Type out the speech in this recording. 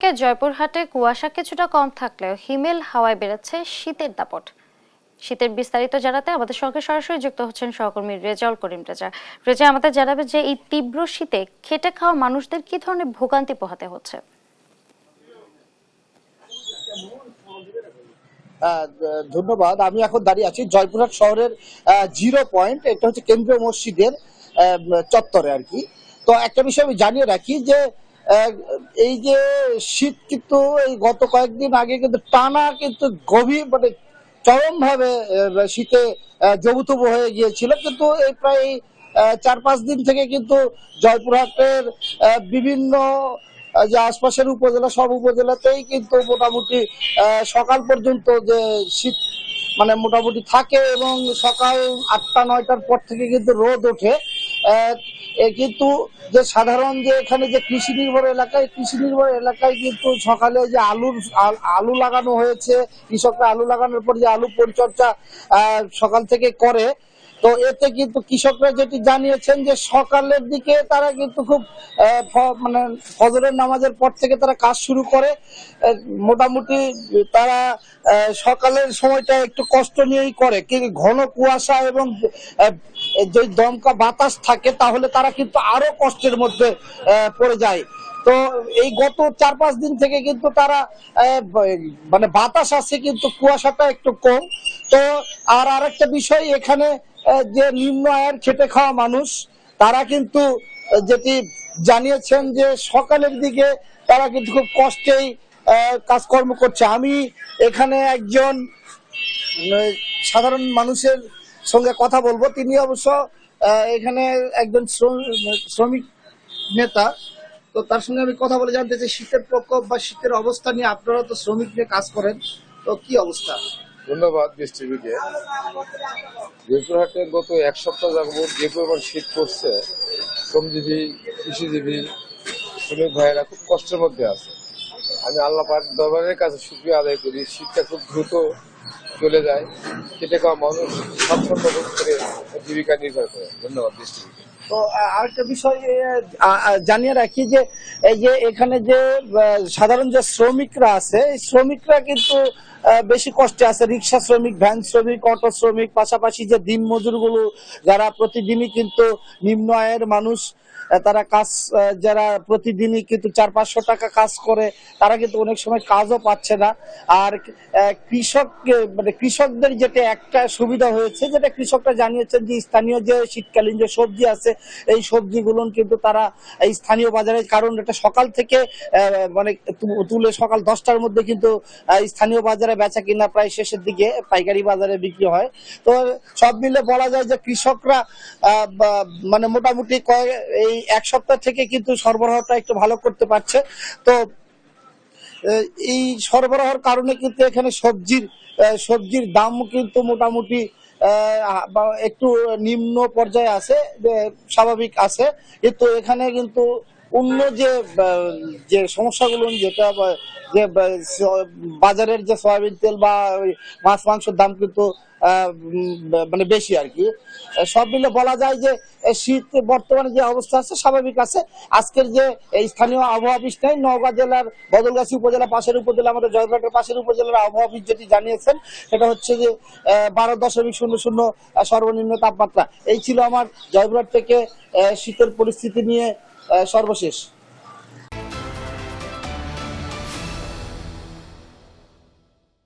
জয়পুরহাটে কুয়াশা কিছুটা কম থাকলেও হিমেল হাওয়ায় বেড়েছে শীতের দাপট। শীতের বিস্তারিত জানাতে আমাদের সঙ্গে সরাসরি যুক্ত হচ্ছেন সহকর্মী রেজাউল করিম। রেজা আমাদের জানাবে যে এই তীব্র শীতে খেটে খাওয়া মানুষদের কি ধরনের ভোগান্তি পোহাতে হচ্ছে। ধন্যবাদ। আমি এখন দাঁড়িয়ে আছি জয়পুরহাট শহরের জিরো পয়েন্ট। এটা হচ্ছে কেন্দ্রীয় মসজিদের চত্বরে আর কি। তো একটা বিষয় আমি জানিয়ে রাখি যে আহ, এই যে শীত কিন্তু এই গত কয়েকদিন আগে কিন্তু টানা কিন্তু গভীর মানে চরমভাবে শীতে জবুথবু হয়ে গিয়েছিল, কিন্তু এই প্রায় 4-5 দিন থেকে কিন্তু জয়পুরহাটের বিভিন্ন যে আশপাশের উপজেলা সব উপজেলাতেই কিন্তু মোটামুটি সকাল পর্যন্ত যে শীত মানে মোটামুটি থাকে এবং সকাল 8টা-9টার পর থেকে কিন্তু রোদ ওঠে। কিন্তু যে সাধারণ যে এখানে যে কৃষি নির্ভর এলাকায় কিন্তু সকালে যে আলু লাগানো হয়েছে, কৃষকরা আলু লাগানোর পর যে আলু পরিচর্যা সকাল থেকে করে। তো এতে কিন্তু কৃষকরা যেটি জানিয়েছেন যে সকালের দিকে তারা কিন্তু খুব মানে ফজরের নামাজের পর থেকে তারা কাজ শুরু করে। মোটামুটি তারা সকালের সময়টা একটু কষ্ট নিয়েই করে, কিন্তু ঘন কুয়াশা এবং যে দমকা বাতাস থাকে তাহলে তারা কিন্তু আরো কষ্টের মধ্যে পড়ে যায়। তো এই গত 4-5 দিন থেকে কিন্তু তারা মানে বাতাস আছে কিন্তু কুয়াশাটা একটু কম। তো আর আরেকটা বিষয় এখানে যে নিম্ন আয়ের খেটে খাওয়া মানুষ তারা কিন্তু যেটি জানিয়েছেন যে সকালের দিকে তারা কিন্তু খুব কষ্টেই কাজকর্ম করছে। আমি এখানে একজন সাধারণ মানুষের সঙ্গে কথা বলবো, তিনি অবশ্য এখানে একজন শ্রমিক নেতা। তো তার সঙ্গে আমি কথা বলে জানতে চাই শীতের প্রকোপ বা শীতের অবস্থা নিয়ে। আপনারা তো শ্রমিক নিয়ে কাজ করেন, তো কি অবস্থা? ধন্যবাদ দৃষ্টিবিকে। জয়পুরহাটে গত এক সপ্তাহ যাবত যে পরিমাণ শীত পড়ছে, শ্রমজীবী, কৃষিজীবী, শ্রমিক ভাইয়েরা খুব কষ্টের মধ্যে আছে। আমি আল্লাহ পাক দরবারের কাছে শুকরিয়া আদায় করি, শীতটা খুব দ্রুত চলে যায়, খেটে খাওয়া মানুষ স্বাচ্ছন্দ্য বোধ করে জীবিকা নির্ভর করে। ধন্যবাদ দৃষ্টিবিকে। তো আরেকটা বিষয় জানিয়ে রাখি যে এই যে এখানে যে সাধারণ যে শ্রমিকরা আছে, এই শ্রমিকরা কিন্তু বেশি কষ্টে আছে। রিক্সা শ্রমিক, ভ্যান শ্রমিক, অটো শ্রমিক, পাশাপাশি যে দিন মজুরগুলো যারা প্রতিদিনই কিন্তু নিম্ন আয়ের মানুষ, তারা কাজ যারা প্রতিদিনই কিন্তু 400-500 টাকা কাজ করে, তারা কিন্তু অনেক সময় কাজও পাচ্ছে না। আর কৃষক মানে কৃষকদের যেটা একটা সুবিধা হয়েছে, যেটা কৃষকরা জানিয়েছেন যে স্থানীয় যে শীতকালীন যে সবজি আছে এই সবজিগুলো কিন্তু তারা এই স্থানীয় বাজারে, কারণ এটা সকাল থেকে মানে তুলে সকাল 10টার মধ্যে কিন্তু স্থানীয় বাজারে বেচা কিনা প্রায় শেষের দিকে পাইকারি বাজারে বিক্রি হয়। তো সব মিলে বলা যায় যে কৃষকরা মানে মোটামুটি এই এক সপ্তাহ থেকে কিন্তু সরবরাহটা একটু ভালো করতে পারছে। তো এই সরবরাহের কারণে কিন্তু এখানে সবজির দামও কিন্তু মোটামুটি একটু নিম্ন পর্যায়ে আছে, স্বাভাবিক আছে। কিন্তু এখানে কিন্তু অন্য যে সমস্যাগুলো, যেটা যে বাজারের যে সয়াবিন তেল বা মাছ মাংসের দাম কিন্তু মানে বেশি আর কি। সব মিলে বলা যায় যে শীত বর্তমানে যে অবস্থা আছে স্বাভাবিক আছে। আজকের যে স্থানীয় আবহাওয়া অফিস নেই, নওগাঁ জেলার বদলগাছি উপজেলা পাশের উপজেলা, আমাদের জয়পুরহাটের পাশের উপজেলার আবহাওয়া অফিস যেটি জানিয়েছেন সেটা হচ্ছে যে 12.00 সর্বনিম্ন তাপমাত্রা। এই ছিল আমার জয়পুরহাট থেকে শীতের পরিস্থিতি নিয়ে সর্বশেষ।